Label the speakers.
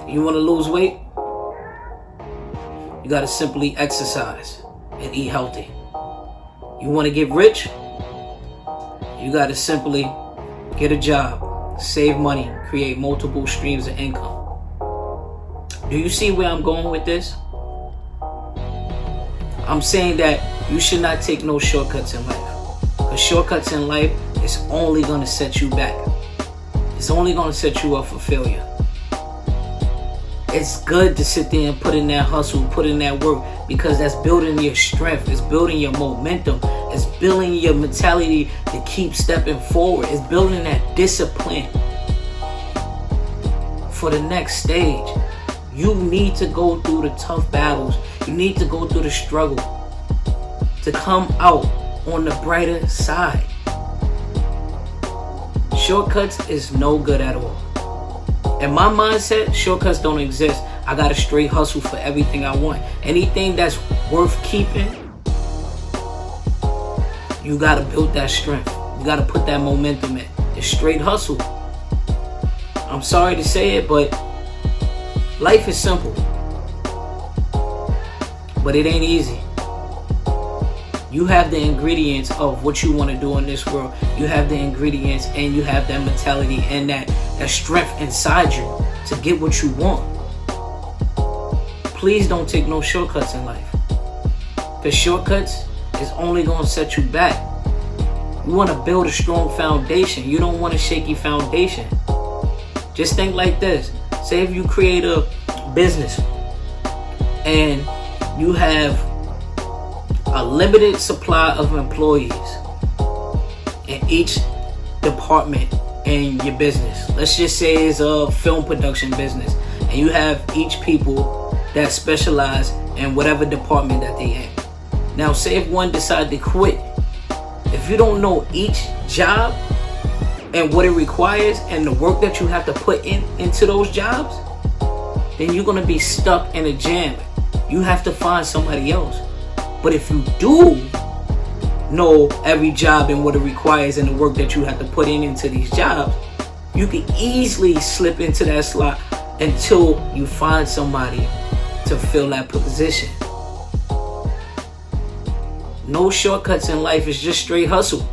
Speaker 1: You want to lose weight? You got to simply exercise and eat healthy. You want to get rich? You got to simply get a job, save money, create multiple streams of income. Do you see where I'm going with this? I'm saying that you should not take no shortcuts in life. Because shortcuts in life is only going to set you back. It's only going to set you up for failure. It's good to sit there and put in that hustle, put in that work, because that's building your strength. It's building your momentum. It's building your mentality to keep stepping forward. It's building that discipline for the next stage. You need to go through the tough battles. You need to go through the struggle to come out on the brighter side. Shortcuts is no good at all. In my mindset, shortcuts don't exist. I got to straight hustle for everything I want. Anything that's worth keeping, you got to build that strength. You got to put that momentum in. It's straight hustle. I'm sorry to say it, but life is simple. But it ain't easy. You have the ingredients of what you want to do in this world. You have the ingredients and you have that mentality and that strength inside you to get what you want. Please don't take no shortcuts in life. Because shortcuts is only going to set you back. You want to build a strong foundation. You don't want a shaky foundation. Just think like this. Say if you create a business and you have a limited supply of employees in each department in your business. Let's just say it's a film production business and you have each people that specialize in whatever department that they in. Now say if one decide to quit, if you don't know each job and what it requires and the work that you have to put into those jobs, then you're going to be stuck in a jam. You have to find somebody else. But if you do know every job and what it requires and the work that you have to put into these jobs, you can easily slip into that slot until you find somebody to fill that position. No shortcuts in life. It's just straight hustle.